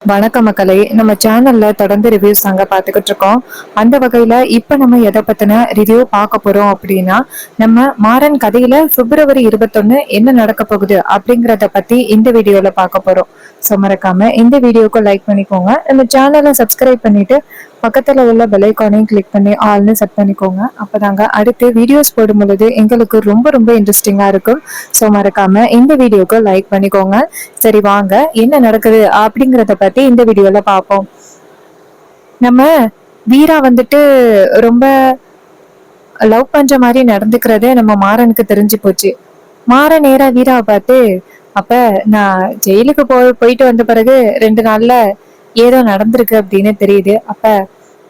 வணக்க மக்களே, நம்ம சேனல்ல தொடர்ந்து ரிவ்யூஸ் தாங்க பார்த்துக்கிட்டு இருக்கோம். அந்த வகையில இப்ப நம்ம எதை பத்தின ரிவ்யூ பார்க்க போறோம் அப்படின்னா, நம்ம மாறன் கதையில February 21 என்ன நடக்க போகுது அப்படிங்கறத பத்தி இந்த வீடியோல பார்க்க போறோம். ஸோ மறக்காம இந்த வீடியோக்கு லைக் பண்ணிக்கோங்க, நம்ம சேனலை சப்ஸ்கிரைப் பண்ணிட்டு பக்கத்துல உள்ள பெல் ஐகானையும் கிளிக் பண்ணி ஆல்னு செட் பண்ணிக்கோங்க. அப்பதாங்க அடுத்து வீடியோஸ் போடும் பொழுது எங்களுக்கு ரொம்ப ரொம்ப இன்ட்ரெஸ்டிங்கா இருக்கும். ஸோ மறக்காம இந்த வீடியோக்கு லைக் பண்ணிக்கோங்க. சரி வாங்க, என்ன நடக்குது அப்படிங்கறத பத்தி இந்த வீடியோல பார்ப்போம். நம்ம வீரா வந்துட்டு ரொம்ப லவ் பண்ற மாதிரி நடந்துக்கிறதே நம்ம மாறனுக்கு தெரிஞ்சு போச்சு. மாறன் நேரா வீராவை பார்த்து, அப்ப நான் ஜெயிலுக்கு போயிட்டு வந்த பிறகு 2 நாள்ல ஏதோ நடந்திருக்கு அப்படின்னு தெரியுது. அப்ப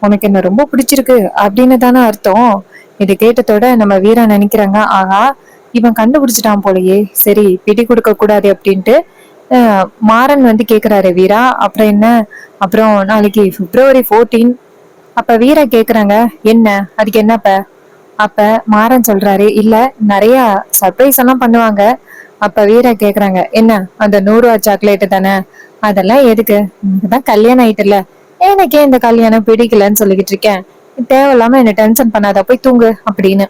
உனக்கு என்ன ரொம்ப பிடிச்சிருக்கு அப்படின்னு தானே அர்த்தம். இது கேட்டதோட நம்ம வீரா நினைக்கிறாங்க, ஆகா இவன் கண்டுபிடிச்சிட்டான் போலயே, சரி பிடி கொடுக்க கூடாது அப்படின்ட்டு மாறன் வந்து கேக்குறாரு, வீரா அப்புறம் என்ன, அப்புறம் நாளைக்கு February 14. அப்ப வீரா கேக்குறாங்க, என்ன அதுக்கு என்னப்ப. அப்ப மாறன் சொல்றாரு, இல்ல நிறைய சர்ப்ரைஸ் எல்லாம் பண்ணுவாங்க. அப்ப வீரா கேக்குறாங்க, என்ன அந்த 100 ரூபா சாக்லேட்டு தானே, அதெல்லாம் எதுக்கு, தான் கல்யாணம் ஆயிட்டுல, எனக்கே இந்த கல்யாணம் பிடிக்கலன்னு சொல்லிக்கிட்டு இருக்கேன், தேவையில்லாம என்ன டென்ஷன் பண்ணாத, போய் தூங்கு அப்படின்னு.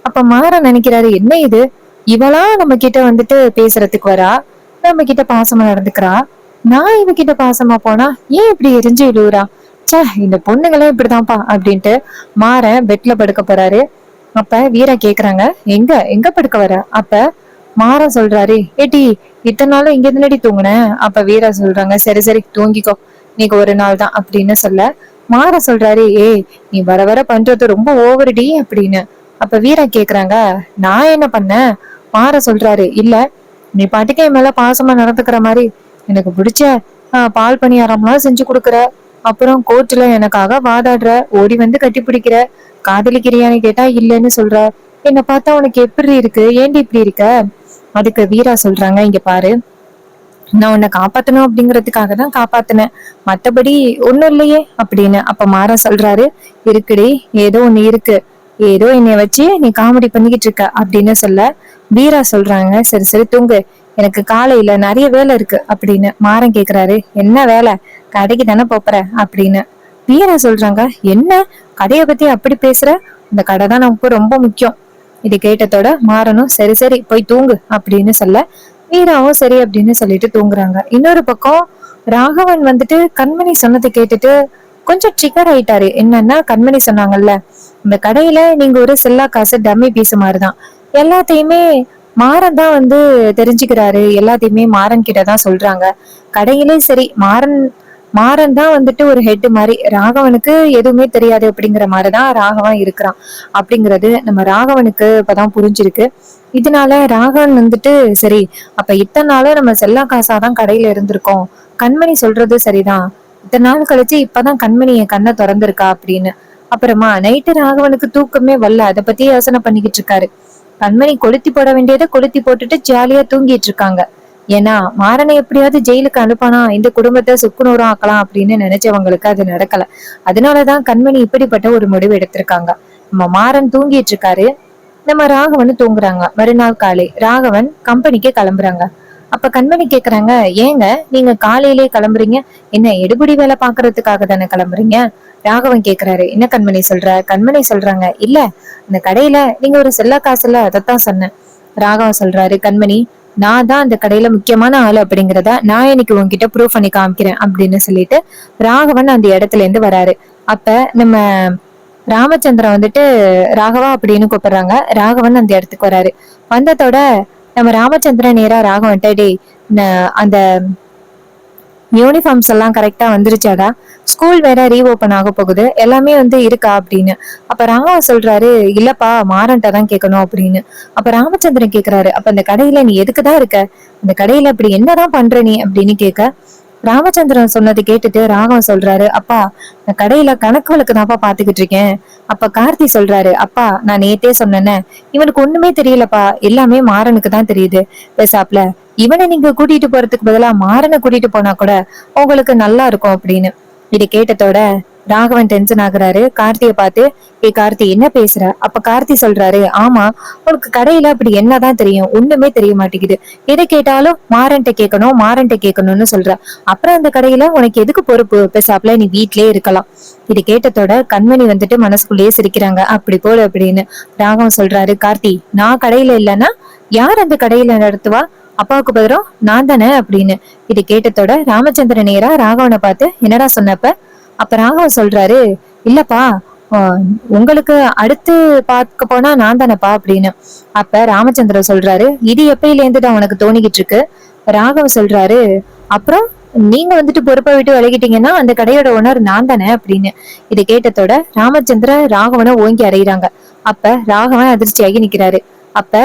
அப்ப மாறன் நினைக்கிறாரு, என்ன இது, இவளா நம்ம கிட்ட வந்துட்டு பேசுறதுக்கு வரா, நம்ம கிட்ட பாசமா நடந்துக்கிறா, நான் இவகிட்ட பாசமா போனா ஏன் இப்படி எரிஞ்சு விழுவுறா, சே இந்த பொண்ணுங்களே இப்படிதான்ப்பா அப்படின்ட்டு மாறன் பெட்ல படுக்க போறாரு. அப்ப வீரா கேக்குறாங்க, எங்க எங்க படுக்க வர. அப்ப மாறன் சொல்றாரு, ஏட்டி இத்தனை நாளும் இங்க தானடி தூங்குனேன். அப்ப வீரா சொல்றாங்க, சரி சரி தூங்கிக்கோ, நீங்க ஒரு நாள் தான் அப்படின்னு சொல்ல, மாறன் சொல்றாரு, ஏய் நீ வர வர பண்றது ரொம்ப ஓவருடி அப்படின்னு. அப்ப வீரா கேக்குறாங்க, நான் என்ன பண்ணேன். மாறன் சொல்றாரு, இல்ல நீ பாட்டுக்கு என் மேல பாசமா நடந்துக்கிற மாதிரி எனக்கு பிடிச்ச பால் பணியாரம்லாம் செஞ்சு கொடுக்குற, அப்புறம் கோர்ட்ல எனக்காக வாதாடுற, ஓடி வந்து கட்டி பிடிக்கிற, காதலிக்கிறியான்னு கேட்டா இல்லைன்னு சொல்ற, என்ன பார்த்தா உனக்கு எப்படி இருக்கு, ஏண்டி இப்படி இருக்க. அதுக்கு வீரா சொல்றாங்க, இங்க பாரு, நான் உன்னை காப்பாத்தணும் அப்படிங்கறதுக்காக தான் காப்பாத்தினேன், மத்தபடி ஒண்ணும் இல்லையே அப்படின்னு. அப்ப மாறா சொல்றாரு, இருக்குடி ஏதோ ஒண்ணு இருக்கு, ஏதோ என்னைய வச்சு நீ காமெடி பண்ணிக்கிட்டு இருக்க அப்படின்னு சொல்ல, வீரா சொல்றாங்க, சரி சரி தூங்கு, எனக்கு காலையில நிறைய வேலை இருக்கு அப்படின்னு. மாறன் கேக்குறாரு, என்ன வேலை, கடைக்கு தானே போற அப்படின்னு. வீரா சொல்றாங்க, என்ன கடையை பத்தி அப்படி பேசுற, இந்த கடை தான் நமக்கு ரொம்ப முக்கியம். இது கேட்டதோட மாறனும் சரி சரி போய் தூங்கு அப்படின்னு சொல்ல, வீராவும் சரி அப்படின்னு சொல்லிட்டு தூங்குறாங்க. இன்னொரு பக்கம் ராகவன் வந்துட்டு கண்மணி சொன்னதை கேட்டுட்டு கொஞ்சம் ட்ரிகர் ஆயிட்டாரு. என்னன்னா, கண்மணி சொன்னாங்கல்ல, இந்த கடையில நீங்க ஒரு செல்லா காசு டம்மி பீஸ் மாதிரிதான், எல்லாத்தையுமே மாறன் தான் வந்து தெரிஞ்சுக்கிறாரு, எல்லாத்தையுமே மாறன் கிட்டதான் சொல்றாங்க. கடையிலே சரி மாறன் மாறன் தான் வந்துட்டு ஒரு ஹெட் மாதிரி, ராகவனுக்கு எதுவுமே தெரியாது அப்படிங்கிற மாதிரிதான் ராகவன் இருக்கிறான் அப்படிங்கிறது நம்ம ராகவனுக்கு இப்பதான் புரிஞ்சிருக்கு. இதனால ராகவன் வந்துட்டு, சரி அப்ப இத்தனை நாளும் நம்ம செல்லா காசாதான் கடையில இருந்திருக்கோம், கண்மணி சொல்றது சரிதான், இத்தனை நாள் கழிச்சு இப்பதான் கண்மணி என் கண்ணை திறந்திருக்கா அப்படின்னு. அப்புறமா நைட்டு ராகவனுக்கு தூக்கமே வரல, அதை பத்தி யோசனை பண்ணிக்கிட்டு இருக்காரு. கண்மணி கொளுத்தி போட வேண்டியதை கொளுத்தி போட்டுட்டு ஜாலியா தூங்கிட்டு இருக்காங்க. ஏன்னா மாறனை எப்படியாவது ஜெயிலுக்கு அனுப்பானா இந்த குடும்பத்தை சுக்குநூறம் ஆக்கலாம் அப்படின்னு நினைச்சவங்களுக்கு அது நடக்கல. அதனாலதான் கண்மணி இப்படிப்பட்ட ஒரு முடிவு எடுத்திருக்காங்க. நம்ம மாறன் தூங்கிட்டு இருக்காரு, நம்ம ராகவன் தூங்குறாங்க. மறுநாள் காலை ராகவன் கம்பெனிக்கு கிளம்புறாங்க. அப்ப கண்மணி கேக்குறாங்க, ஏங்க நீங்க காலையிலே கிளம்புறீங்க, என்ன எடுபிடி வேலை பாக்குறதுக்காக தானே கிளம்புறீங்க. ராகவன் கேக்குறாரு, என்ன கண்மணி சொல்ற. கண்மணி சொல்றாங்க, இல்ல அந்த கடையில நீங்க ஒரு செல்ல காசுல அதைத்தான் சொன்னேன். ராகவன் சொல்றாரு, கண்மணி நான் தான் அந்த கடையில முக்கியமான ஆளு அப்படிங்கிறத நான் இன்னைக்கு உன்கிட்ட ப்ரூவ் பண்ணி காமிக்கிறேன் அப்படின்னு சொல்லிட்டு ராகவன் அந்த இடத்துல இருந்து வராரு. அப்ப நம்ம ராமச்சந்திரன் வந்துட்டு ராகவா அப்படின்னு கூப்பிடுறாங்க. ராகவன் அந்த இடத்துக்கு வராரு. வந்ததோட நம்ம ராமச்சந்திரன் நேரா ராகவன்ட்ட, டேய் அந்த யூனிஃபார்ம்ஸ் எல்லாம் கரெக்டா வந்துருச்சாடா, ஸ்கூல் வேற ரீஓபன் ஆக போகுது, எல்லாமே வந்து இருக்கா அப்படின்னு. அப்ப ராகவா சொல்றாரு, இல்லப்பா மாறன்ட்ட தான் கேட்கணும் அப்படின்னு. அப்ப ராமச்சந்திரன் கேக்குறாரு, அப்ப அந்த கடையில நீ எதுக்குதான் இருக்க, அந்த கடையில அப்படி என்னதான் பண்ற நீ அப்படின்னு கேட்க, ராமச்சந்திரன் சொன்னது கேட்டுட்டு ராகவன் சொல்றாரு, அப்பா நான் கடையில கணக்கு வழக்கு தான்ப்பா பாத்துக்கிட்டு இருக்கேன். அப்ப கார்த்தி சொல்றாரு, அப்பா நான் நேத்தே சொன்னேன்னு, இவனுக்கு ஒண்ணுமே தெரியலப்பா, எல்லாமே மாறனுக்கு தான் தெரியுது, பேசாப்ல இவனை நீங்க கூட்டிட்டு போறதுக்கு பதிலா மாறனை கூட்டிட்டு போனா கூட உங்களுக்கு நல்லா இருக்கும் அப்படின்னு. இதை கேட்டதோட ராகவன் டென்ஷன் ஆகுறாரு. கார்த்தியை பார்த்து, ஏ கார்த்தி என்ன பேசுற? அப்ப கார்த்தி சொல்றாரு, ஆமா, உனக்கு கடையில அப்படி என்னதான் தெரியும்? ஒண்ணுமே தெரிய மாட்டேங்குது. எதை கேட்டாலும் மாறன்ட்ட கேட்கணும், மாறன்ட்ட கேட்கணும்னு சொல்ற. அப்புறம் அந்த கடையில உனக்கு எதுக்கு பொறுப்பு? பேசாப்ல நீ வீட்லயே இருக்கலாம். இது கேட்டதோட கண்மணி வந்துட்டு மனசுக்குள்ளேயே சிரிக்கிறாங்க. அப்படி போல அப்படின்னு ராகவன் சொல்றாரு, கார்த்தி நான் கடையில இல்லைன்னா யார் அந்த கடையில நடத்துவா? அப்பாவுக்கு பதிலும் நான் தானே அப்படின்னு. இது கேட்டதோட ராமச்சந்திரன் நேரா ராகவனை பார்த்து, என்னடா சொன்னப்ப? அப்ப ராகவன் சொல்றாரு, இல்லப்பா, உங்களுக்கு அடுத்து பார்க்க போனா நான் தானேப்பா அப்படின்னு. அப்ப ராமச்சந்திரன் சொல்றாரு, இது எப்பயில இருந்துதான் உனக்கு தோணிக்கிட்டு இருக்கு? ராகவன் சொல்றாரு, அப்புறம் நீங்க வந்துட்டு பொறுப்பை விட்டு விலகிட்டீங்கன்னா அந்த கடையோட ஓனர் நான் தானே அப்படின்னு. இது கேட்டதோட ராமச்சந்திரன் ராகவனை ஓங்கி அறையிறாங்க. அப்ப ராகவன் அதிர்ச்சியாகி நிக்கிறாரு. அப்ப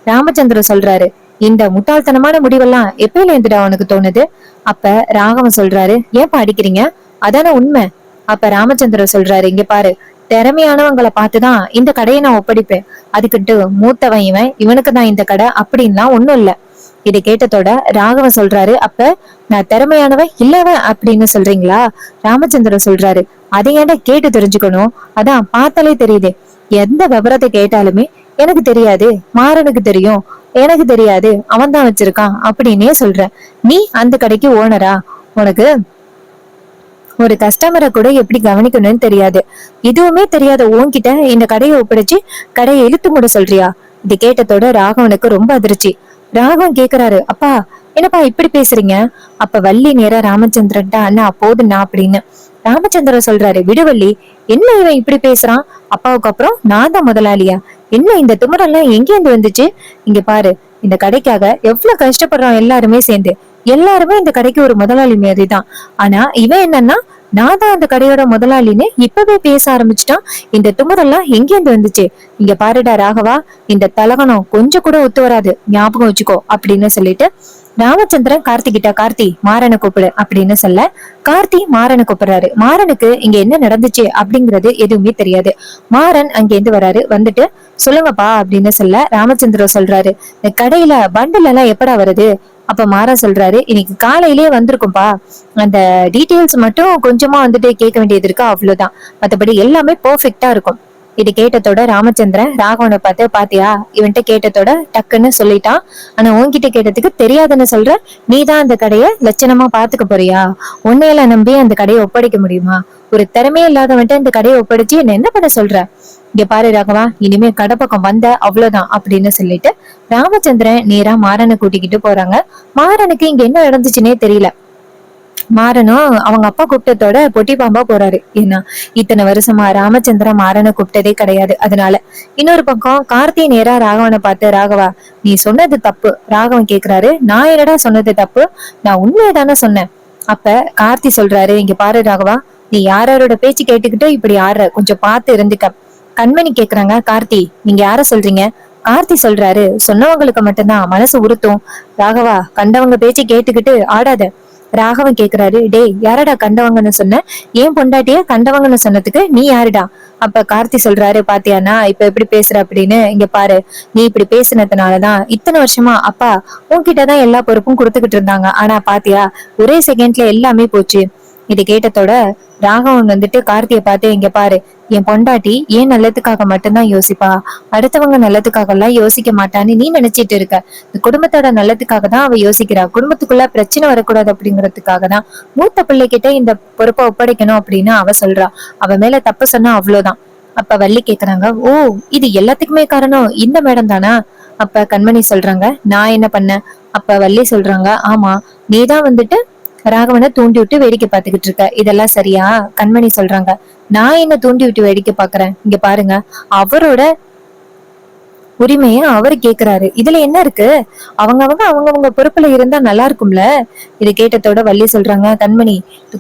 ராமச்சந்திரன் சொல்றாரு, இந்த முட்டாள்தனமான முடிவெல்லாம் எப்பயில இருந்துடா உனக்கு தோணுது? அப்ப ராகவன் சொல்றாரு, ஏன்பா அடிக்கிறீங்க? அதான உண்மை. அப்ப ராமச்சந்திரன் சொல்றாரு, இங்க பாரு, திறமையானவங்களை பார்த்துதான் இந்த கடையை நான் ஒப்படைப்பேன். அதுக்கிட்டு மூத்தவன் இவன், இவனுக்கு தான் இந்த கடை அப்படின்லாம் ஒண்ணும் இல்ல. இதை கேட்டதோட ராகவன் சொல்றாரு, அப்ப நான் திறமையானவன் இல்லவன் அப்படின்னு சொல்றீங்களா? ராமச்சந்திரன் சொல்றாரு, அதை ஏன்டா கேட்டு தெரிஞ்சுக்கணும்? அதான் பார்த்தாலே தெரியுது. எந்த விவரத்தை கேட்டாலுமே எனக்கு தெரியாது, மாறனுக்கு தெரியும், எனக்கு தெரியாது, அவன் தான் வச்சிருக்கான் அப்படின்னே சொல்ற. நீ அந்த கடைக்கு ஓனரா? உனக்கு ஒரு கஸ்டமரை கூட எப்படி கவனிக்கணும்னு தெரியாது. எதுவுமே தெரியாத உன்கிட்ட இந்த கடையை ஒப்படைச்சு கடையை இழுத்து மூட சொல்றியா? இது கேட்டதோட ராகவனுக்கு ரொம்ப அதிர்ச்சி. ராகவன் கேக்குறாரு, அப்பா என்னப்பா இப்படி பேசுறீங்க? அப்ப வள்ளி நேரா ராமச்சந்திரன்ட்ட, அண்ணா போதுண்ணா அப்படின்னு. ராமச்சந்திரன் சொல்றாரு, விடுவள்ளி, என்ன இவன் இப்படி பேசுறான்? அப்பாவுக்கு அப்புறம் நான் தான் முதலாளியா? என்ன இந்த திமிரெல்லாம் எங்கேருந்து வந்துச்சு? இங்க பாரு, இந்த கடைக்காக எவ்வளவு கஷ்டப்படுறோம் எல்லாருமே சேர்ந்து. எல்லாருமே இந்த கடைக்கு ஒரு முதலாளி மாதிரி தான். ஆனா இவன் என்னன்னா, நான் தான் அந்த கடையோட முதலாளின்னு இப்பவே பேச ஆரம்பிச்சுட்டான். இந்த திமிரெல்லாம் எங்கேருந்து வந்துச்சு? இங்க பாருடா ராகவா, இந்த தலகணம் கொஞ்சம் கூட ஒத்து வராது, ஞாபகம் வச்சுக்கோ அப்படின்னு சொல்லிட்டு ராமச்சந்திரன் கார்த்திகிட்ட, கார்த்தி மாறனை கூப்பிடு அப்படின்னு சொல்ல கார்த்தி மாறனை கூப்பிடுறாரு. மாறனுக்கு இங்க என்ன நடந்துச்சு அப்படிங்கறது எதுவுமே தெரியாது. மாறன் அங்கேருந்து வராரு. வந்துட்டு, சொல்லுங்கப்பா அப்படின்னு சொல்ல ராமச்சந்திரன் சொல்றாரு, இந்த கடையில பண்டில் எல்லாம் எப்படா வருது? அப்ப மாறன் சொல்றாரு, இன்னைக்கு காலையிலேயே வந்திருக்கும்பா. அந்த டீட்டெயில்ஸ் மட்டும் கொஞ்சமா வந்துட்டு கேட்க வேண்டியது இருக்கு, அவ்வளவுதான். மத்தபடி எல்லாமே பெர்ஃபெக்ட்டா இருக்கும். இது கேட்டதோட ராமச்சந்திரன் ராகவனை பார்த்து, பாத்தியா இவன்ட்ட கேட்டதோட டக்குன்னு சொல்லிட்டான். ஆனா உன்கிட்ட கேட்டதுக்கு தெரியாதுன்னு சொல்ற. நீதான் அந்த கடைய லட்சணமா பாத்துக்க போறியா? உன்னையெல்லாம் நம்பி அந்த கடையை ஒப்படைக்க முடியுமா? ஒரு திறமையே இல்லாதவன்ட்ட இந்த கடையை ஒப்படைச்சு என்ன பண்ண சொல்ற? இங்க பாரு ராகவா, இனிமே கடை பக்கம் வந்த அவ்வளவுதான் அப்படின்னு சொல்லிட்டு ராமச்சந்திரன் நேரா மாறனை கூட்டிக்கிட்டு போறாங்க. மாறனுக்கு இங்க என்ன நடந்துச்சுன்னே தெரியல. மாறனும் அவங்க அப்பா கூப்பிட்டதோட பொட்டி பாம்பா போறாரு. ஏன்னா இத்தனை வருஷமா ராமச்சந்திரன் மாறனை கூப்பிட்டதே கிடையாது. அதனால இன்னொரு பக்கம் கார்த்தி நேரா ராகவனை பார்த்து, ராகவா நீ சொன்னது தப்பு. ராகவன் கேக்குறாரு, நான் என்னடா சொன்னது தப்பு? நான் உண்மையை தானே சொன்னேன். அப்ப கார்த்தி சொல்றாரு, இங்க பாரு ராகவா, நீ யாரோட பேச்சு கேட்டுக்கிட்டு இப்படி ஆடுற, கொஞ்சம் பார்த்து இருந்துக்க. கண்மணி கேக்குறாங்க, கார்த்தி நீங்க யார சொல்றீங்க? கார்த்தி சொல்றாரு, சொன்னவங்களுக்கு மட்டும்தான் மனசு உறுத்தும். ராகவா கண்டவங்க பேச்சு கேட்டுக்கிட்டு ஆடாத. ராகவன் கேக்குறாரு, டேய் யாரடா கண்டவங்கன்னு சொன்ன? ஏன் பொண்டாட்டிய கண்டவங்கன்னு சொன்னதுக்கு நீ யாருடா? அப்ப கார்த்தி சொல்றாரு, பாத்தியானா இப்ப எப்படி பேசுற அப்படின்னு. இங்க பாரு, நீ இப்படி பேசினதுனாலதான் இத்தனை வருஷமா அப்பா உன்கிட்டதான் எல்லா பொறுப்பும் கொடுத்துக்கிட்டு இருந்தாங்க. ஆனா பாத்தியா, ஒரே செகண்ட்ல எல்லாமே போச்சு. இது கேட்டதோட ராகவன் வந்துட்டு கார்த்திய பார்த்து, இங்க பாரு, என் பொண்டாட்டி ஏன் நல்லதுக்காக மட்டும்தான் யோசிப்பா, அடுத்தவங்க நல்லதுக்காக எல்லாம் யோசிக்க மாட்டான்னு நீ நினைச்சிட்டு இருக்க. இந்த குடும்பத்தோட நல்லதுக்காக தான் அவ யோசிக்கிறா. குடும்பத்துக்குள்ள பிரச்சனை வரக்கூடாது அப்படிங்கறதுக்காக தான் மூத்த பிள்ளைகிட்ட இந்த பொறுப்பை ஒப்படைக்கணும் அப்படின்னு அவ சொல்றா. அவ மேல தப்பு சொன்னா அவ்வளவுதான். அப்ப வள்ளி கேக்குறாங்க, ஓ இது எல்லாத்துக்குமே காரணம் இந்த மேடம் தானா? அப்ப கண்மணி சொல்றாங்க, நான் என்ன பண்ணேன்? அப்ப வள்ளி சொல்றாங்க, ஆமா நீதான் வந்துட்டு ராகவனை தூண்டி விட்டு வேடிக்கை பார்த்துக்கிட்டு இருக்க, இதெல்லாம் சரியா? கண்மணி சொல்றாங்க, நான் என்ன தூண்டி விட்டு வேடிக்கை பாக்குறேன்? இங்க பாருங்க, அவரோட உரிமைய அவரு கேக்குறாரு, இதுல என்ன இருக்கு? அவங்கவங்க பொறுப்புல இருந்தா நல்லா இருக்கும்ல. இது கேட்டதோட வள்ளி சொல்றாங்க, கண்மணி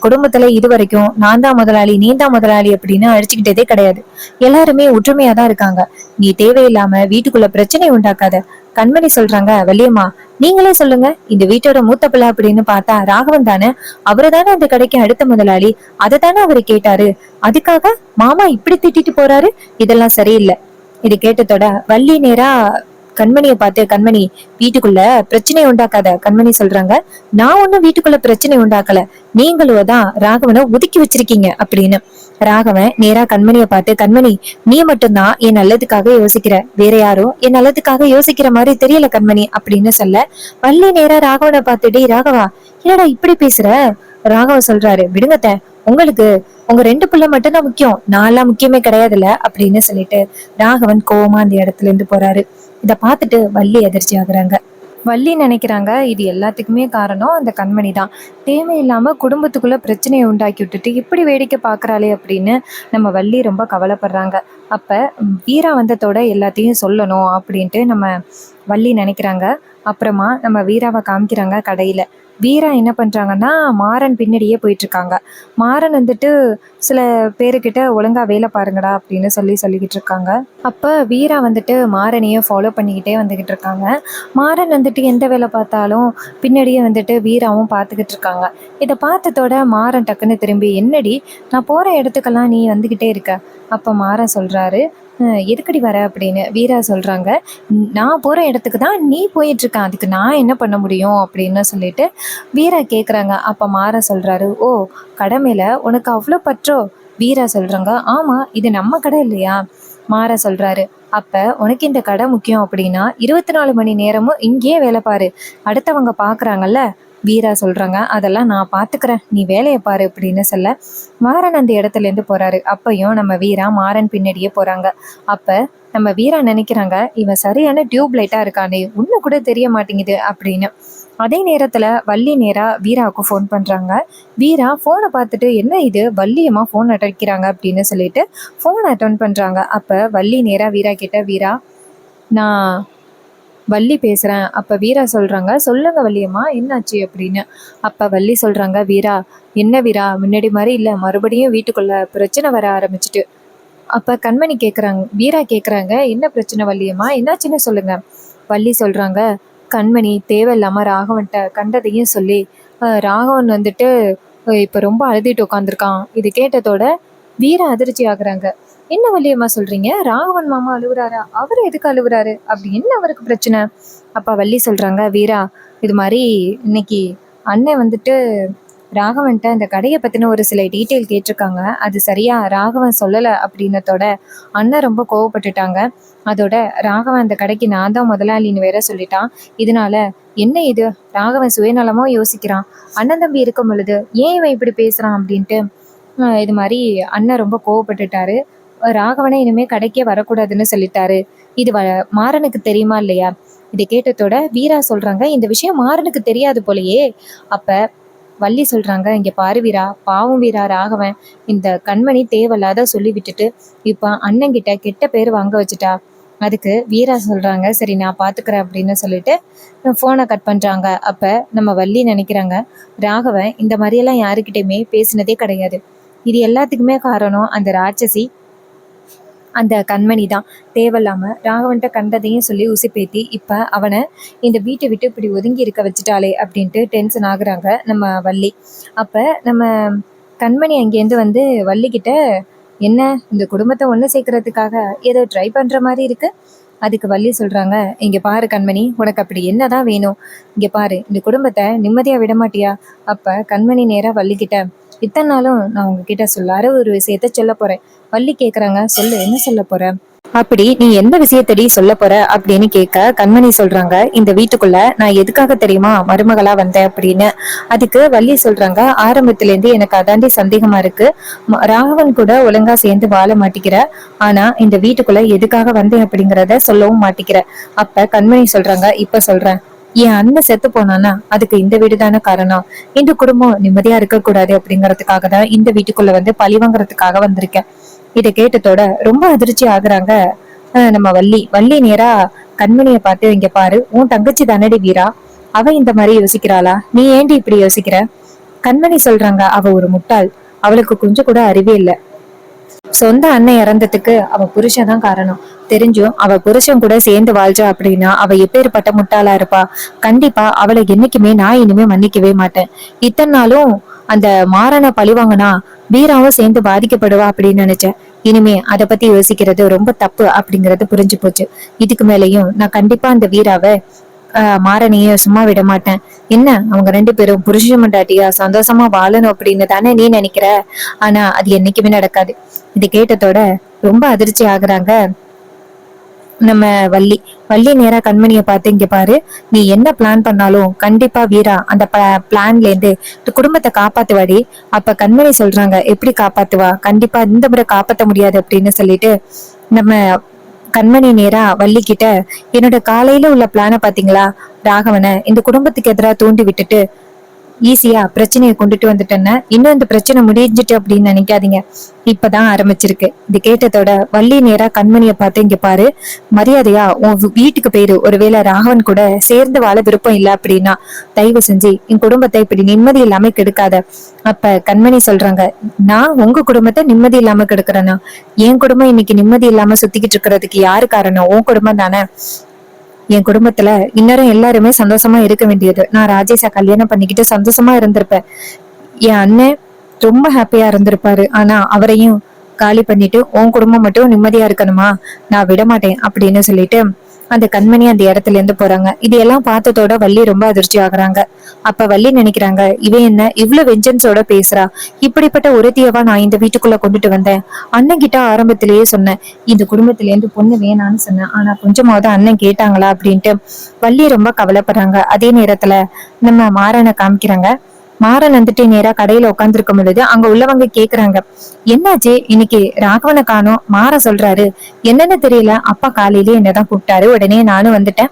குடும்பத்துல இது வரைக்கும் நான் தான் முதலாளி நீ தான் முதலாளி அப்படின்னு அடிச்சுக்கிட்டதே கிடையாது. எல்லாருமே ஒற்றுமையா தான் இருக்காங்க. நீ தேவையில்லாம வீட்டுக்குள்ள பிரச்சனை உண்டாக்காத. கண்மணி சொல்றாங்க, வள்ளியம்மா நீங்களே சொல்லுங்க, இந்த வீட்டோட மூத்த பிள்ளை அப்படின்னு பார்த்தா ராகவன் தானே? அவரு தானே அந்த கடைக்கு அடுத்த முதலாளி. அதை தானே அவரு கேட்டாரு. அதுக்காக மாமா இப்படி திட்டிட்டு போறாரு, இதெல்லாம் சரியில்லை. இது கேட்டதோட வள்ளி நேரா கண்மணியை பார்த்து, கண்மணி வீட்டுக்குள்ள பிரச்சனை உண்டாக்காத. கண்மணி சொல்றாங்க, நான் ஒண்ணும் வீட்டுக்குள்ள பிரச்சனை உண்டாக்கல, நீங்களும் தான் ராகவனை ஒதுக்கி வச்சிருக்கீங்க அப்படின்னு. ராகவன் நேரா கண்மணியை பார்த்து, கண்மணி நீ மட்டும்தான் என் நல்லதுக்காக யோசிக்கிற, வேற யாரும் என் நல்லதுக்காக யோசிக்கிற மாதிரி தெரியல கண்மணி அப்படின்னு சொல்ல, வள்ளி நேரா ராகவனை பார்த்துட்டு, ராகவா என்னடா இப்படி பேசுற? ராகவ சொல்றாரு, விடுங்கத்த, உங்களுக்கு உங்க 2 புள்ள மட்டும்தான் முக்கியம், நான்லாம் முக்கியமே கிடையாதுல்ல அப்படின்னு சொல்லிட்டு ராகவன் கோவமா அந்த இடத்துல இருந்து போறாரு. இத பார்த்துட்டு வள்ளி அதிர்ச்சி ஆகுறாங்க. வள்ளி நினைக்கிறாங்க, இது எல்லாத்துக்குமே காரணம் அந்த கண்மணி தான். தேவையில்லாம குடும்பத்துக்குள்ள பிரச்சனையை உண்டாக்கி விட்டுட்டு இப்படி வேடிக்கை பாக்குறாளே அப்படின்னு நம்ம வள்ளி ரொம்ப கவலைப்படுறாங்க. அப்ப வீரா வந்ததோட எல்லாத்தையும் சொல்லணும் அப்படின்ட்டு நம்ம வள்ளி நினைக்கிறாங்க. அப்புறமா நம்ம வீராவை காமிக்கிறாங்க கடையில. வீரா என்ன பண்றாங்கன்னா, மாறன் பின்னாடியே போயிட்டு இருக்காங்க. மாறன் வந்துட்டு சில பேருக்கிட்ட ஒழுங்கா வேலை பாருங்கடா அப்படின்னு சொல்லிக்கிட்டு இருக்காங்க. அப்ப வீரா வந்துட்டு மாறனையே ஃபாலோ பண்ணிக்கிட்டே வந்துகிட்டு இருக்காங்க. மாறன் வந்துட்டு எந்த வேலை பார்த்தாலும் பின்னாடியே வந்துட்டு வீராவும் பார்த்துக்கிட்டு இருக்காங்க. இதை பார்த்ததோட மாறன் டக்குன்னு திரும்பி, என்னடி நான் போற இடத்துக்கெல்லாம் நீ வந்துகிட்டே இருக்க? அப்ப மாறன் சொல்றாரு, எதுக்கடி வர அப்படின்னு. வீரா சொல்றாங்க, நான் போற இடத்துக்கு தான் நீ போயிட்டு இருக்க, அதுக்கு நான் என்ன பண்ண முடியும் அப்படின்னு சொல்லிட்டு வீரா கேக்குறாங்க. அப்ப மாறன் சொல்றாரு, ஓ கடை மேல உனக்கு அவ்வளோ பற்றோ? வீரா சொல்றாங்க, ஆமா இது நம்ம கடை இல்லையா? மாற சொல்றாரு, அப்ப உனக்கு இந்த கடை முக்கியம் அப்படின்னா 24 மணி நேரமும் இங்கேயே வேலை பாரு, அடுத்தவங்க பாக்குறாங்கல்ல. வீரா சொல்றாங்க, அதெல்லாம் நான் பாத்துக்கிறேன், நீ வேலையை பாரு அப்படின்னு சொல்ல மாறன் அந்த இடத்துல இருந்து போறாரு. அப்பையும் நம்ம வீரா மாறன் பின்னாடியே போறாங்க. அப்ப நம்ம வீரா நினைக்கிறாங்க, இவன் சரியான டியூப் லைட்டா இருக்கானே, ஒண்ணு கூட தெரிய மாட்டேங்குது அப்படின்னு. அதே நேரத்துல வள்ளி நேரா வீராவுக்கு ஃபோன் பண்றாங்க. வீரா போனை பார்த்துட்டு, என்ன இது வள்ளியம்மா போன் அடிக்கிறாங்க அப்படின்னு சொல்லிட்டு போன் அட்டன் பண்றாங்க. அப்ப வள்ளி நேரா வீரா கிட்ட, வீரா நான் வள்ளி பேசுறேன். அப்ப வீரா சொல்றாங்க, சொல்லுங்க வள்ளியம்மா என்னாச்சு அப்படின்னு. அப்ப வள்ளி சொல்றாங்க, வீரா என்ன வீரா முன்னாடி மாதிரி இல்ல, மறுபடியும் வீட்டுக்குள்ள பிரச்சனை வர ஆரம்பிச்சுட்டு. அப்ப கண்மணி கேக்குறாங்க, வீரா கேக்குறாங்க, என்ன பிரச்சனை வள்ளியம்மா, என்னாச்சுன்னு சொல்லுங்க. வள்ளி சொல்றாங்க, கண்மணி தேவையில்லாம ராகவன்ட்ட கண்டதையும் சொல்லி ராகவன் வந்துட்டு இப்ப ரொம்ப அழுதுட்டு உட்காந்துருக்கான். இது கேட்டதோட வீரா அதிர்ச்சி ஆகுறாங்க. என்ன வள்ளியம்மா சொல்றீங்க, ராகவன் மாமா அழுவுறாரா? அவரு எதுக்கு அழுவுறாரு? அப்படி என்ன அவருக்கு பிரச்சனை? அப்பா வள்ளி சொல்றாங்க, வீரா இது மாதிரி இன்னைக்கு அண்ணன் வந்துட்டு ராகவன்ட்ட இந்த கடையை பத்தின ஒரு சில டீட்டெயில் கேட்டிருக்காங்க, அது சரியா ராகவன் சொல்லலை அப்படின்னதோட அண்ணன் ரொம்ப கோவப்பட்டுட்டாங்க. அதோட ராகவன் அந்த கடைக்கு நான் தான் முதலாளின்னு வேற சொல்லிட்டான். இதனால என்ன இது, ராகவன் சுயநலமா யோசிக்கிறான், அண்ணன் தம்பி இருக்கும் பொழுது ஏன் இவன் இப்படி பேசுறான் அப்படின்ட்டு இது மாதிரி அண்ணன் ரொம்ப கோவப்பட்டுட்டாரு. ராகவனை இனிமே கடைக்கே வரக்கூடாதுன்னு சொல்லிட்டாரு. இது மாறனுக்கு தெரியுமா இல்லையா? இதை கேட்டதோட வீரா சொல்றாங்க, இந்த விஷயம் மாறனுக்கு தெரியாது போலயே. அப்ப வள்ளி சொல்றாங்க, இங்க பாரு வீரா, பாவம் வீரா ராகவன் இந்த கண்மணி தேவையில்லாத சொல்லி விட்டுட்டு இப்ப அண்ணங்கிட்ட கெட்ட பேர் வாங்க வச்சுட்டா. அதுக்கு வீரா சொல்றாங்க, சரி நான் பாத்துக்கிறேன் அப்படின்னு சொல்லிட்டு போனை கட் பண்றாங்க. அப்ப நம்ம வள்ளி நினைக்கிறாங்க, ராகவன் இந்த மாதிரியெல்லாம் யாருக்கிட்டையுமே பேசினதே கிடையாது, இது எல்லாத்துக்குமே காரணம் அந்த ராட்சசி அந்த கண்மணி தான். தேவையில்லாம ராகவன்ட்ட கண்டதையும் சொல்லி உசிப்பேத்தி இப்ப அவனை இந்த வீட்டை விட்டு இப்படி ஒதுங்கி இருக்க வச்சுட்டாளே அப்படின்ட்டு டென்ஷன் ஆகுறாங்க நம்ம வள்ளி. அப்ப நம்ம கண்மணி அங்கேருந்து வந்து வள்ளிக்கிட்ட, என்ன இந்த குடும்பத்தை ஒன்று சேர்க்கறதுக்காக ஏதோ ட்ரை பண்ற மாதிரி இருக்கு. அதுக்கு வள்ளி சொல்றாங்க, இங்க பாரு கண்மணி, உனக்கு அப்படி என்னதான் வேணும்? இங்க பாரு, இந்த குடும்பத்தை நிம்மதியா விட மாட்டியா? அப்ப கண்மணி நேரா வள்ளிக்கிட்ட, இத்தனை நாளும் நான் உங்ககிட்ட சொல்லாத ஒரு விஷயத்த சொல்ல போறேன். வள்ளி கேக்குறாங்க, சொல்லு என்ன சொல்ல போற? அப்படி நீ எந்த விஷயத்தடி சொல்ல போற அப்படின்னு கேட்க கண்மணி சொல்றாங்க, இந்த வீட்டுக்குள்ள நான் எதுக்காக தெரியுமா மருமகளா வந்தேன் அப்படின்னு. அதுக்கு வள்ளி சொல்றாங்க, ஆரம்பத்துல இருந்து எனக்கு அதாண்டி சந்தேகமா இருக்கு, ராகவன் கூட ஒழுங்கா சேர்ந்து வாழ மாட்டிக்கிற, ஆனா இந்த வீட்டுக்குள்ள எதுக்காக வந்தேன் அப்படிங்கறத சொல்லவும் மாட்டிக்கிற. அப்ப கண்மணி சொல்றாங்க, இப்ப சொல்றேன், என் அண்ணன் செத்து போனானா அதுக்கு இந்த வீடு தானே காரணம், இந்த குடும்பம் நிம்மதியா இருக்க கூடாது அப்படிங்கறதுக்காக தான் இந்த வீட்டுக்குள்ள வந்து பழி வாங்குறதுக்காக வந்திருக்கேன். இதை கேட்டதோட ரொம்ப அதிர்ச்சி ஆகுறாங்க நம்ம வள்ளி. வள்ளி நேரா கண்மணியை பார்த்து, இங்க பாரு, உன் தங்கச்சி தானடி வீரா, அவ இந்த மாதிரி யோசிக்கிறாளா, நீ ஏண்டி இப்படி யோசிக்கிற? கண்மணி சொல்றாங்க, அவ ஒரு முட்டாள், அவளுக்கு கொஞ்சம் கூட அறிவே இல்லை, சொந்த அண்ணன் இறந்ததுக்கு அவ புருஷன் தான் காரணம், தெரிஞ்சும் அவ புருஷன் கூட சேர்ந்து வாழ்றா அப்படின்னா அவ எப்பேற்பட்ட முட்டாளா இருப்பா. கண்டிப்பா அவளை என்னைக்குமே நான் இனிமே மன்னிக்கவே மாட்டேன். இத்தனை நாளும் அந்த மாறனை பழிவாங்கன்னா வீராவும் சேர்ந்து பாதிக்கப்படுவா அப்படின்னு நினைச்சேன். இனிமே அத பத்தி யோசிக்கிறது ரொம்ப தப்பு அப்படிங்கறது புரிஞ்சு போச்சு. இதுக்கு மேலயும் நான் கண்டிப்பா அந்த வீராவை மாறனையே சும்மா விட மாட்டேன். என்ன அவங்க 2 பேரும் புருஷ மண்டாட்டியா சந்தோஷமா வாழணும் அப்படின்னு தானே நீ நினைக்கிற? ஆனா அது என்னைக்குமே நடக்காது. இது கேட்டதோட ரொம்ப அதிர்ச்சி ஆகுறாங்க நம்ம வள்ளி. வள்ளி நேரா கண்மணிய பார்த்து, இங்க பாரு, நீ என்ன பிளான் பண்ணாலும் கண்டிப்பா வீரா அந்த பிளான்ல இருந்து இந்த குடும்பத்தை காப்பாத்துவாடி. அப்ப கண்மணி சொல்றாங்க, எப்படி காப்பாத்துவா? கண்டிப்பா இந்த முறை காப்பாத்த முடியாது அப்படின்னு சொல்லிட்டு நம்ம கண்மணி நேரா வள்ளி கிட்ட, என்னோட காலையில உள்ள பிளான பாத்தீங்களா? ராகவனை இந்த குடும்பத்துக்கு எதிராக தூண்டி விட்டுட்டு ஈஸியா பிரச்சனையை கொண்டுட்டு வந்துட்டேன்னா இன்னும் இந்த பிரச்சனை முடிஞ்சிட்டு அப்படின்னு நினைக்காதீங்க. இப்பதான் ஆரம்பிச்சிருக்கு. இது கேட்டதோட வள்ளி நேரா கண்மணிய பார்த்து, இங்க பாரு, மரியாதையா உன் வீட்டுக்கு போயிரு. ஒருவேளை ராகவன் கூட சேர்ந்து வாழ விருப்பம் இல்ல அப்படின்னா தயவு செஞ்சு என் குடும்பத்தை இப்படி நிம்மதி இல்லாம கெடுக்காத. அப்ப கண்மணி சொல்றாங்க, நான் உங்க குடும்பத்தை நிம்மதி இல்லாம கெடுக்கிறேன்னா? என் குடும்பம் இன்னைக்கு நிம்மதி இல்லாம சுத்திக்கிட்டு இருக்கிறதுக்கு யாரு காரணம்? உன் குடும்பம் தானே. என் குடும்பத்துல இன்னரும் எல்லாருமே சந்தோஷமா இருக்க வேண்டியது. நான் ராஜேஷா கல்யாணம் பண்ணிக்கிட்டு சந்தோஷமா இருந்திருப்பேன். என் அண்ணன் ரொம்ப ஹாப்பியா இருந்திருப்பாரு. ஆனா அவரையும் காலி பண்ணிட்டு உன் குடும்பம் மட்டும் நிம்மதியா இருக்கணுமா? நான் விட மாட்டேன் அப்படின்னு சொல்லிட்டு அந்த கண்மணி அந்த இடத்துல இருந்து போறாங்க. இது எல்லாம் பார்த்ததோட வள்ளி ரொம்ப அதிர்ச்சி ஆகுறாங்க. அப்ப வள்ளி நினைக்கிறாங்க, இவன் என்ன இவ்வளவு வெஞ்சன்ஸோட பேசுறா? இப்படிப்பட்ட ஒருத்தியவா நான் இந்த வீட்டுக்குள்ள கொண்டுட்டு வந்தேன். அண்ணன் கிட்ட ஆரம்பத்திலேயே சொன்னேன், இந்த குடும்பத்துல இருந்து பொண்ணு வேணான்னு சொன்னேன். ஆனா கொஞ்சமாவது அண்ணன் கேட்டாங்களா அப்படின்ட்டு வள்ளி ரொம்ப கவலைப்படுறாங்க. அதே நேரத்துல நம்ம மாறனை காமிக்கிறாங்க. மாறன் வந்துட்டு நேரா கடையில உட்காந்துருக்கும் பொழுது அங்க உள்ளவங்க கேக்குறாங்க, என்னாச்சு இன்னைக்கு ராகவனை காணோம்? மாற சொல்றாரு, என்னன்னு தெரியல, அப்பா காலையிலேயே என்னதான் கூப்பிட்டாரு, உடனே நானும் வந்துட்டேன்,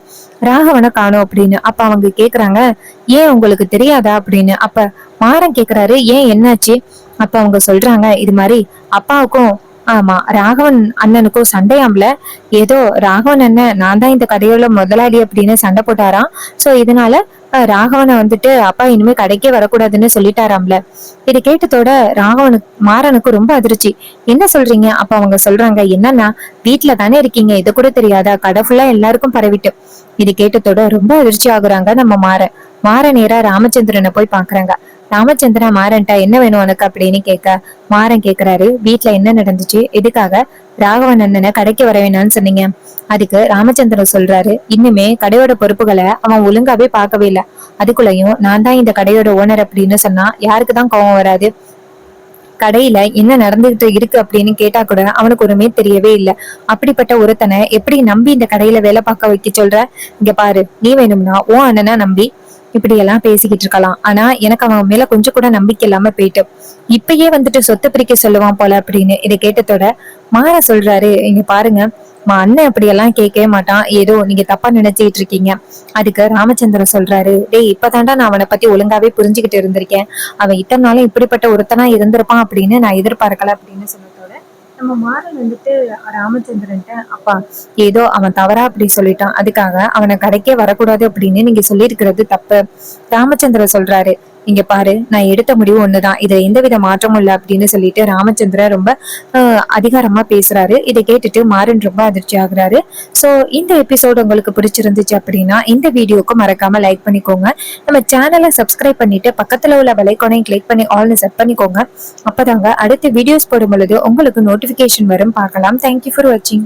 ராகவனை காணோம் அப்படின்னு. அப்ப அவங்க கேக்குறாங்க, ஏன் உங்களுக்கு தெரியாதா அப்படின்னு. அப்ப மாறன் கேக்குறாரு, ஏன் என்னாச்சு? அப்ப அவங்க சொல்றாங்க, இது மாதிரி அப்பாவுக்கும் ஆமா ராகவன் அண்ணனுக்கும் சண்டையாம்ல. ஏதோ ராகவன் அண்ணன் நான் தான் இந்த கடையோட முதலாளி அப்படின்னு சண்டை போட்டாராம். சோ இதனால ராகவனை வந்துட்டு அப்பா இனிமே கடைக்கே வரக்கூடாதுன்னு சொல்லிட்டாராம்ல. இது கேட்டதோட ராகவனுக்கு மாறனுக்கு ரொம்ப அதிர்ச்சி. என்ன சொல்றீங்க? அப்ப அவங்க சொல்றாங்க, என்னன்னா வீட்டுல தானே இருக்கீங்க, இது கூட தெரியாதா? கடை ஃபுல்லா எல்லாருக்கும் பரவிட்டு. இது கேட்டதோட ரொம்ப அதிர்ச்சி ஆகுறாங்க நம்ம மாற நேரா ராமச்சந்திரனை போய் பாக்குறாங்க. ராமச்சந்திரன் மாறன்ட்டா என்ன வேணும் உனக்கு அப்படின்னு கேட்க, மாறன் கேக்குறாரு, வீட்டுல என்ன நடந்துச்சு, எதுக்காக ராகவன் அண்ணனை கடைக்கு வர வேணாம்னு சொன்னீங்க? அதுக்கு ராமச்சந்திரன் சொல்றாரு, இன்னுமே கடையோட பொறுப்புகளை அவன் ஒழுங்காவே பார்க்கவே இல்லை. அதுக்குள்ளயும் நான் தான் இந்த கடையோட ஓனர் அப்படின்னு சொன்னா யாருக்குதான் கோபம் வராது? கடையில என்ன நடந்துகிட்டு இருக்கு அப்படின்னு கேட்டா கூட அவனுக்கு ஒண்ணுமே தெரியவே இல்லை. அப்படிப்பட்ட ஒருத்தனை எப்படி நம்பி இந்த கடையில வேலை பார்க்க வைக்க சொல்ற? இங்க பாரு, நீ வேணும்னா ஓ அண்ணனை நம்பி இப்படி எல்லாம் பேசிக்கிட்டு இருக்கலாம். ஆனா எனக்கு அவன் மேல கொஞ்சம் கூட நம்பிக்கை இல்லாம போயிட்டு இப்பயே வந்துட்டு சொத்து பிரிக்க சொல்லுவான் போல அப்படின்னு. இதை கேட்டதோட மாற சொல்றாரு, இங்க பாருங்க, அண்ணன் அப்படி எல்லாம் கேட்கவே மாட்டான், ஏதோ நீங்க தப்பா நினைச்சிட்டு இருக்கீங்க. அதுக்கு ராமச்சந்திரன் சொல்றாரு, டேய் இப்பதான்டா நான் அவனை பத்தி ஒழுங்காவே புரிஞ்சுக்கிட்டு இருந்திருக்கேன். அவன் இத்தனை நாளும் இப்படிப்பட்ட ஒருத்தனா இருந்திருப்பான் அப்படின்னு நான் எதிர்பார்க்கல அப்படின்னு சொன்னதோட நம்ம மாறன் வந்துட்டு ராமச்சந்திரன்ட்ட, அப்பா ஏதோ அவன் தவறா அப்படி சொல்லிட்டான், அதுக்காக அவனை கடைக்கே வரக்கூடாது அப்படின்னு நீங்க சொல்லியிருக்கிறது தப்பு. ராமச்சந்திரன் சொல்றாரு, இங்க பாரு, நான் எடுத்த முடிவு ஒண்ணுதான், இதுல எந்தவித மாற்றமும் இல்லை அப்படின்னு சொல்லிட்டு ராமச்சந்திரன் ரொம்ப அதிகாரமா பேசுறாரு. இதை கேட்டுட்டு மாறன் ரொம்ப அதிர்ச்சி ஆகுறாரு. சோ இந்த எபிசோடு உங்களுக்கு பிடிச்சிருந்துச்சு அப்படின்னா இந்த வீடியோக்கு மறக்காம லைக் பண்ணிக்கோங்க. நம்ம சேனலை சப்ஸ்கிரைப் பண்ணிட்டு பக்கத்துல உள்ள பெல்லைக்கானையும் கிளிக் பண்ணி ஆல்னு செட் பண்ணிக்கோங்க. அப்பதாங்க அடுத்த வீடியோஸ் போடும் பொழுது உங்களுக்கு நோட்டிபிகேஷன் வரும். பார்க்கலாம். தேங்க்யூ ஃபார் வாட்சிங்.